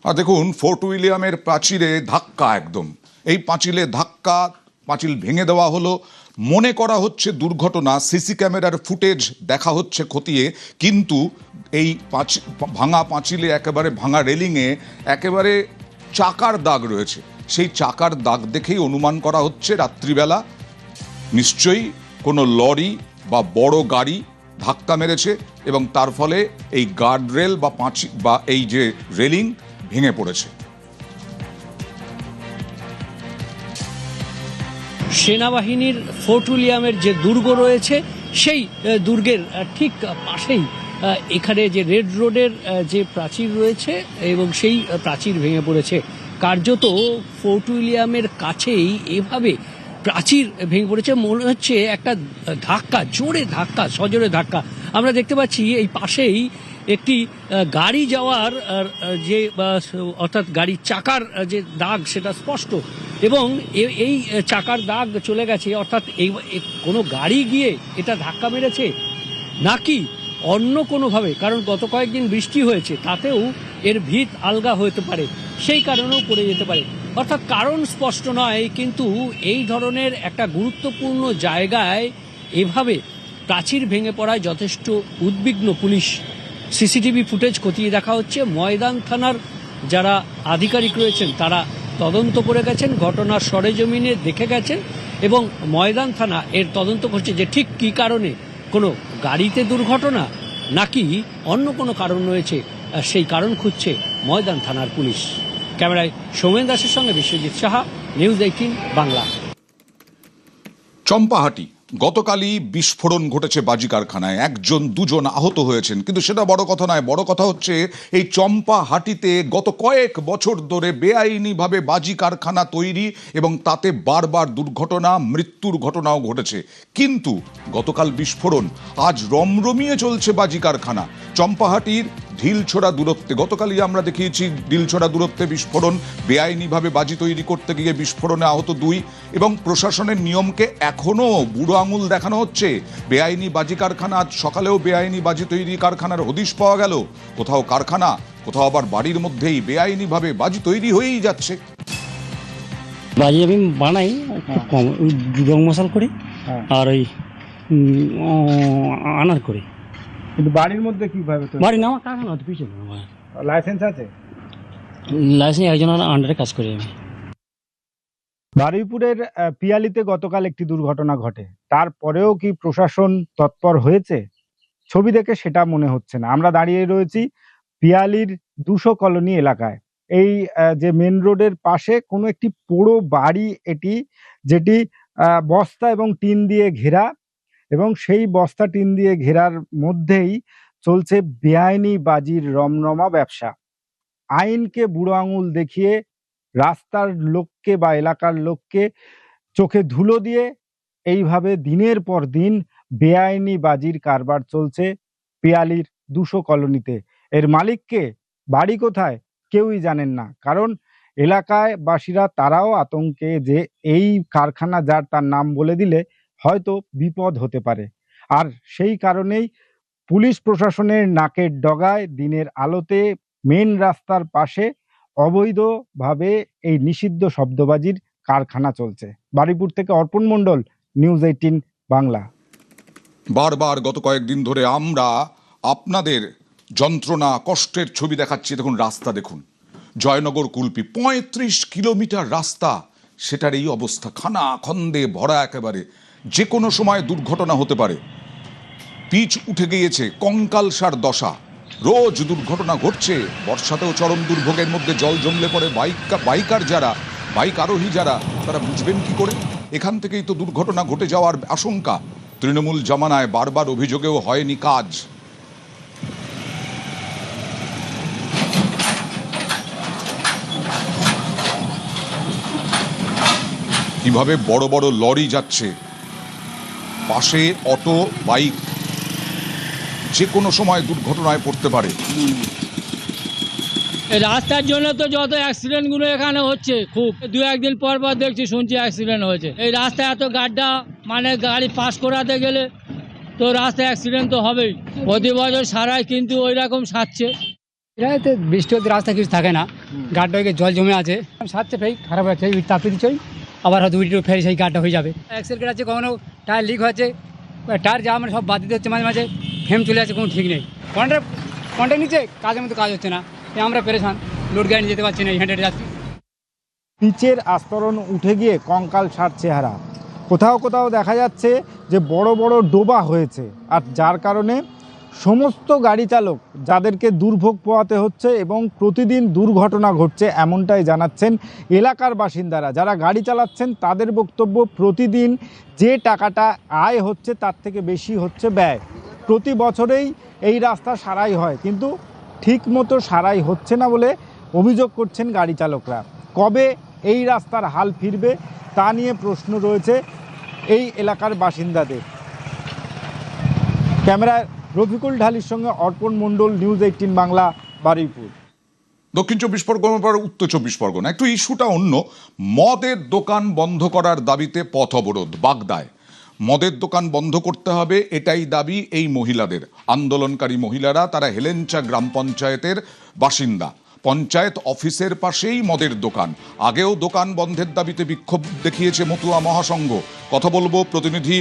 আর দেখুন, ফোর্ট উইলিয়ামের প্রাচীরে ধাক্কা, একদম এই পাঁচিলে ধাক্কা, পাঁচিল ভেঙে দেওয়া হলো। মনে করা হচ্ছে দুর্ঘটনা, সিসি ক্যামেরার ফুটেজ দেখা হচ্ছে খতিয়ে, কিন্তু এই ভাঙা পাঁচিলে, একেবারে ভাঙা রেলিংয়ে একেবারে চাকার দাগ রয়েছে। সেই চাকার দাগ দেখেই অনুমান করা হচ্ছে রাত্রিবেলা নিশ্চয়ই কোনো লরি বা বড় গাড়ি ধাক্কা মেরেছে এবং তার ফলে এই গার্ডরেল বা এই যে রেলিং ভেঙে পড়েছে। সেনাবাহিনীর ফোর্ট উইলিয়ামের যে দুর্গ রয়েছে সেই দুর্গের ঠিক পাশেই এখানে যে রেড রোডের যে প্রাচীর রয়েছে এবং সেই প্রাচীর ভেঙে পড়েছে। কার্যত ফোর্ট উইলিয়ামের কাছেই এভাবে প্রাচীর ভেঙে পড়েছে, মনে হচ্ছে একটা ধাক্কা, জোরে ধাক্কা, সজোরে ধাক্কা। আমরা দেখতে পাচ্ছি এই পাশেই একটি গাড়ি যাওয়ার যে অর্থাৎ গাড়ির চাকার যে দাগ সেটা স্পষ্ট, এবং এই চাকার দাগ চলে গেছে, অর্থাৎ এই কোনো গাড়ি গিয়ে এটা ধাক্কা মেরেছে নাকি অন্য কোনোভাবে, কারণ গত কয়েকদিন বৃষ্টি হয়েছে, তাতেও এর ভিত আলগা হতে পারে, সেই কারণেও পড়ে যেতে পারে। অর্থাৎ কারণ স্পষ্ট নয়, কিন্তু এই ধরনের একটা গুরুত্বপূর্ণ জায়গায় এভাবে প্রাচীর ভেঙে পড়ায় যথেষ্ট উদ্বিগ্ন পুলিশ। সিসিটিভি ফুটেজ খতিয়ে দেখা হচ্ছে। ময়দান থানার যারা আধিকারিক রয়েছেন তারা তদন্ত করে গেছেন, ঘটনার সরেজমিনে দেখে গেছেন এবং ময়দান থানা এর তদন্ত করছে যে ঠিক কী কারণে, কোনো গাড়িতে দুর্ঘটনা নাকি অন্য কোনো কারণ রয়েছে, সেই কারণ খুঁজছে ময়দান থানার পুলিশ। ক্যামেরায় সৌমেন দাসের সঙ্গে বিশ্বজিৎ সাহা, নিউজ 18 বাংলা। চম্পাহাটি, গতকালই বিস্ফোরণ ঘটেছে বাজি কারখানায়, একজন দুজন আহত হয়েছেন, কিন্তু সেটা বড় কথা নয়। বড় কথা হচ্ছে এই চম্পাহাটিতে গত কয়েক বছর ধরে বেআইনিভাবে বাজি কারখানা তৈরি এবং তাতে বারবার দুর্ঘটনা, মৃত্যুর ঘটনাও ঘটেছে। কিন্তু গতকাল বিস্ফোরণ, আজ রমরমিয়ে চলছে বাজি কারখানা। চম্পাহাটির ঢিলছোড়া দূরত্বে, গতকালই আমরা দেখিয়েছি ঢিলছোড়া দূরত্বে বিস্ফোরণ, বেআইনিভাবে বাজি তৈরি করতে গিয়ে বিস্ফোরণে আহত 2, এবং প্রশাসনের নিয়মকে এখনও বুড়ো আঙুল দেখানো হচ্ছে। বেআইনি বাজি কারখানা, আজ সকালেও বেআইনি বাজি তৈরি কারখানার হদিশ পাওয়া গেল। কোথাও কারখানা, কোথাও আবার বাড়ির মধ্যেই বেআইনিভাবে বাজি তৈরি হয়েই যাচ্ছে। বাজি আমি বানাই খুব কম, ওই রং মশাল করি আর ওই আনার করি। কিন্তু বাড়ির মধ্যে কিভাবে? বাড়ি না, আমার কারখানা হতো পিছনে। লাইসেন্স আছে? লাইসেন্স একজনের আন্ডারে কাজ করি আমি। বারুইপুরের পিয়ালিতে গতকাল একটি দুর্ঘটনা ঘটে, তারপরেও কি প্রশাসন তৎপর হয়েছে? ছবি দেখে সেটা মনে হচ্ছে না। আমরা দাঁড়িয়ে রয়েছি পিয়ালির 200 কলোনি এলাকায়। এই যে মেন রোডের পাশে কোনো একটি পোড়ো বাড়ি এটি, যেটি বস্তা এবং টিন দিয়ে ঘেরা, এবং সেই বস্তা টিন দিয়ে ঘেরার মধ্যেই চলছে বেআইনি বাজির রমরমা ব্যবসা। আইনকে বুড়ো আঙুল দেখিয়ে রাস্তার লোককে বা এলাকার লোককে চোখে ধুলো দিয়ে এইভাবে দিনের পর দিন বেআইনি বাজির কারবার চলছে পিয়ালির 200 কলোনিতে। এর মালিককে, বাড়ি কোথায়, কেউই জানেন না। কারণ এলাকায় বাসীরা তারাও আতঙ্কে যে এই কারখানা যার তার নাম বলে দিলে হয়তো বিপদ হতে পারে। আর সেই কারণেই পুলিশ প্রশাসনের নাকের ডগায় দিনের আলোতে মেন রাস্তার পাশে অবৈধভাবে এই নিষিদ্ধ শব্দবাজির কারখানা চলছে। বারুইপুর থেকে অর্পণ মণ্ডল, নিউজ 18 বাংলা। বারবার গত কয়েকদিন ধরে আমরা আপনাদের যন্ত্রণা, কষ্টের ছবি দেখাচ্ছি। দেখুন রাস্তা, দেখুন জয়নগর কুলপি 35 কিলোমিটার রাস্তা, সেটার এই অবস্থা, খানা খন্দে ভরা, একেবারে যে কোনো সময় দুর্ঘটনা হতে পারে। পিচ উঠে গিয়েছে, কঙ্কালসার দশা, রোজ দুর্ঘটনা ঘটছে। বর্ষাতেও চরম দুর্ভোগের মধ্যে জল জমলে পড়ে বাইকার যারা, বাইক আরোহী যারা, তারা বুঝবেন কি করে? এখান থেকেই তো দুর্ঘটনা ঘটে যাওয়ার আশঙ্কা। তৃণমূল জামানায় বারবার অভিযোগেও হয়নি কাজ। কিভাবে বড় বড় লরি যাচ্ছে, পাশে অটো, বাইক, যে কোনো সময় দুর্ঘটনায় পড়তে পারে। রাস্তার জন্য তো যত অ্যাক্সিডেন্টগুলো এখানে হচ্ছে, খুব 2-1 দিন পর পর দেখছি, শুনছি অ্যাক্সিডেন্ট হয়েছে। এই রাস্তায় এত গাড্ডা, মানে গাড়ি পাস করাতে গেলে তো রাস্তায় অ্যাক্সিডেন্ট তো হবেই। প্রতি বছর সারাই কিন্তু ওই রকম সাজছে। এতে বৃষ্টি হতে রাস্তা কিছু থাকে না, গাড্ডা হয়ে জল জমে আছে, সারছে ফেই খারাপ হচ্ছে, ইট চাপিয়ে দিচ্ছি, আবার হয়তো উইট ফেরি সেই গাড্ডা হয়ে যাবে। এক্সেল আছে, কখনো টায়ার লিক হয়েছে, টায়ার যা মানে সব বাদ দিতে হচ্ছে, মাঝে মাঝে ফেম চলে আছে, কোনো ঠিক নেই। কন্ট্রাক্ট নিচ্ছে, কাজের মতো কাজ হচ্ছে না, আমরা পেরেছান, লোড গাড়ি নিয়ে যেতে পারছি না, হেঁটে হেঁটে যাচ্ছি। পিচের আস্তরণ উঠে গিয়ে কঙ্কাল সার চেহারা, কোথাও কোথাও দেখা যাচ্ছে যে বড় বড় ডোবা হয়েছে, আর যার কারণে সমস্ত গাড়ি চালক যাদেরকে দুর্ভোগ পোহাতে হচ্ছে এবং প্রতিদিন দুর্ঘটনা ঘটছে, এমনটাই জানাচ্ছেন এলাকার বাসিন্দারা। যারা গাড়ি চালাচ্ছেন তাদের বক্তব্য, প্রতিদিন যে টাকাটা আয় হচ্ছে তার থেকে বেশি হচ্ছে ব্যয়। প্রতি বছরেই এই রাস্তা সারাই হয়, কিন্তু ঠিক মতো সারাই হচ্ছে না বলে অভিযোগ করছেন গাড়ি চালকরা। কবে এই রাস্তার হাল ফিরবে তা নিয়ে প্রশ্ন রয়েছে এই এলাকার বাসিন্দাদের। ক্যামেরায় রফিকুল ঢালির সঙ্গে অর্পণ মণ্ডল, নিউজ 18 বাংলা, বারুইপুর। দক্ষিণ 24 পরগনার পর উত্তর 24 পরগনা। একটু ইস্যুটা অন্য। মদের দোকান বন্ধ করার দাবিতে পথ অবরোধ বাগদায়। মদের দোকান বন্ধ করতে হবে, এটাই দাবি এই মহিলাদের। আন্দোলনকারী মহিলারা, তারা হেলেঞ্চা গ্রাম পঞ্চায়েতের বাসিন্দা। পঞ্চায়েত অফিসের পাশেই মদের দোকান। আগেও দোকান বন্ধের দাবিতে বিক্ষোভ দেখিয়েছে মতুয়া মহাসংঘ। কথা বলবো প্রতিনিধি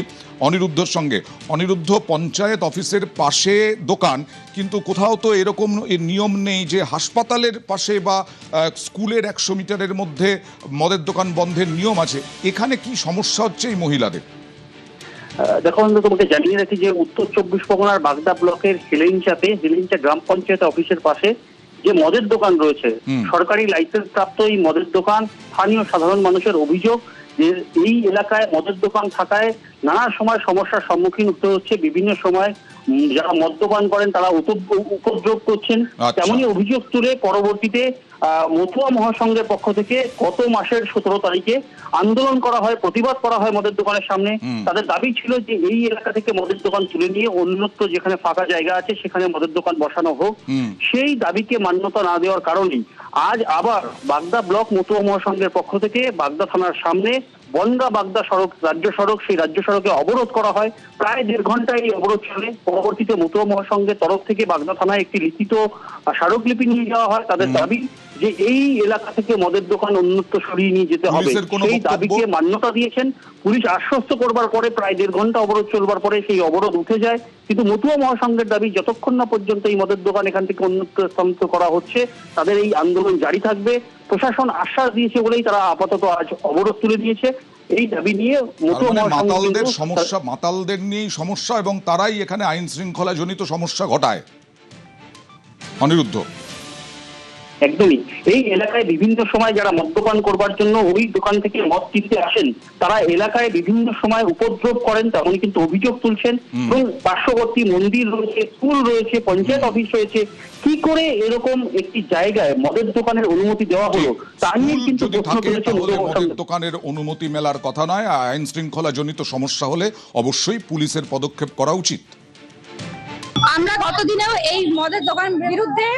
অনিরুদ্ধর সঙ্গে। অনিরুদ্ধ, পঞ্চায়েত অফিসের পাশে দোকান, কিন্তু কোথাও তো এরকম নিয়ম নেই যে হাসপাতালের পাশে বা স্কুলের 100 মিটারের মধ্যে মদের দোকান বন্ধের নিয়ম আছে। এখানে কি সমস্যা হচ্ছে এই মহিলাদের? দেখো, তোমাকে জানিয়ে রাখি যে উত্তর 24 পরগনার বাগদা ব্লকের হেলেঞ্চা গ্রাম পঞ্চায়েত অফিসের পাশে যে মদের দোকান রয়েছে, সরকারি লাইসেন্স প্রাপ্ত এই মদের দোকান, স্থানীয় সাধারণ মানুষের অভিযোগ যে এই এলাকায় মদের দোকান থাকায় নানা সময় সমস্যার সম্মুখীন হতে হচ্ছে। বিভিন্ন সময় যারা মদ্যপান করেন তারা উপদ্রব করছেন। তেমনই অভিযোগ তুলে পরবর্তীতে মতুয়া মহাসংঘের পক্ষ থেকে গত মাসের 17 তারিখে আন্দোলন করা হয়, প্রতিবাদ করা হয় মদের দোকানের সামনে। তাদের দাবি ছিল যে এই এলাকা থেকে মদের দোকান তুলে নিয়ে অন্যত্র যেখানে ফাঁকা জায়গা আছে সেখানে মদের দোকান বসানো হোক। সেই দাবিকে মান্যতা না দেওয়ার কারণেই আজ আবার বাগদা ব্লক মতুয়া মহাসংঘের পক্ষ থেকে বাগদা থানার সামনে বনগা বাগদা সড়ক, রাজ্য সড়ক, সেই রাজ্য সড়কে অবরোধ করা হয়। প্রায় 1.5 ঘন্টা এই অবরোধ চলে। পরবর্তীতে মতুয়া মহাসংঘের তরফ থেকে বাগদা থানায় একটি লিখিত স্মারকলিপি নিয়ে যাওয়া হয়। তাদের দাবি যে এই এলাকা থেকে মদের দোকান অন্যত্র সরিয়ে নিয়ে যেতে হবে। সেই দাবিকে মান্যতা দিয়েছেন। পুলিশ আশ্বস্ত করবার পরে প্রায় 1.5 ঘন্টা অবরোধ চলবার পরে সেই অবরোধ উঠে যায়। কিন্তু মতুয়া মহাসংঘের দাবি, যতক্ষণ না পর্যন্ত এই মদের দোকান এখান থেকে অন্যত্র স্থানান্তর করা হচ্ছে তাদের এই আন্দোলন জারি থাকবে। প্রশাসন আশ্বাস দিয়েছে বলেই তারা আপাতত আজ অবরোধ তুলে দিয়েছে। এই দাবি নিয়ে মাতালদের সমস্যা, মাতালদের নিয়েই সমস্যা এবং তারাই এখানে আইন শৃঙ্খলা জনিত সমস্যা ঘটায়। অনিরুদ্ধ, একদমই এই এলাকায় বিভিন্ন সময় যারা মদ্যপান করবার জন্য ওই দোকান থেকে মদ কিনতে আসেন তারা এলাকায় বিভিন্ন সময় উপদ্রব করেন, তেমনি কিন্তু অভিযোগ তুলছেন। এবং পার্শ্ববর্তী মন্দির রয়েছে, স্কুল রয়েছে, পঞ্চায়েত অফিস রয়েছে, কি করে এরকম একটি জায়গায় মদের দোকানের অনুমতি দেওয়া হলো তা নিয়ে কিন্তু প্রশ্ন তুলেছে। মদের দোকানের অনুমতি মেলার কথা নয়, আইন শৃঙ্খলা জনিত সমস্যা হলে অবশ্যই পুলিশের পদক্ষেপ করা উচিত। আমরা গতদিনেও এই মদের দোকানের বিরুদ্ধে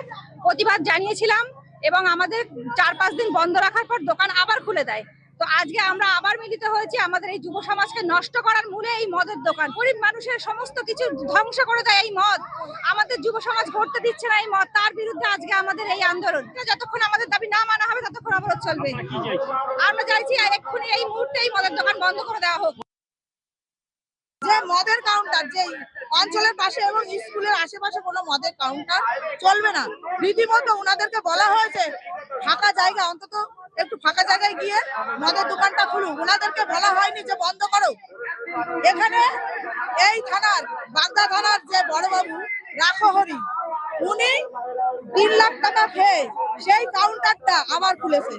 প্রতিবাদ জানিয়েছিলাম এবং আমাদের 4-5 দিন বন্ধ রাখার পর দোকান আবার খুলে দেয়। তো আজকে আমরা আবার মিলিত হয়েছি। আমাদের এই যুব সমাজকে নষ্ট করার মূলে এই মদের দোকান, গরিব মানুষের সমস্ত কিছু ধ্বংস করে দেয় এই মদ। আমাদের যুব সমাজ ভরতে দিচ্ছে না এই মদ, তার বিরুদ্ধে আজকে আমাদের এই আন্দোলন। যতক্ষণ আমাদের দাবি না মানা হবে ততক্ষণ অবরোধ চলবে। আমরা চাইছি এক্ষুনি এই মুহূর্তে এই মদের দোকান বন্ধ করে দেওয়া হোক। যে মদের কাউন্টার, যে অঞ্চলের পাশে এবং স্কুলের আশেপাশে কোনো মদের কাউন্টার চলবে না। রীতিমতো ওনাদেরকে বলা হয়েছে ফাঁকা জায়গা, অন্তত একটু ফাঁকা জায়গায় গিয়ে মদের দোকানটা খুলুক। ওনাদেরকে বলা হয়নি যে বন্ধ করো। এখানে এই থানার, বাগদা থানার যে বড়বাবু রাখহরি, উনি 3 লাখ টাকা খেয়ে সেই কাউন্টারটা আবার খুলেছে।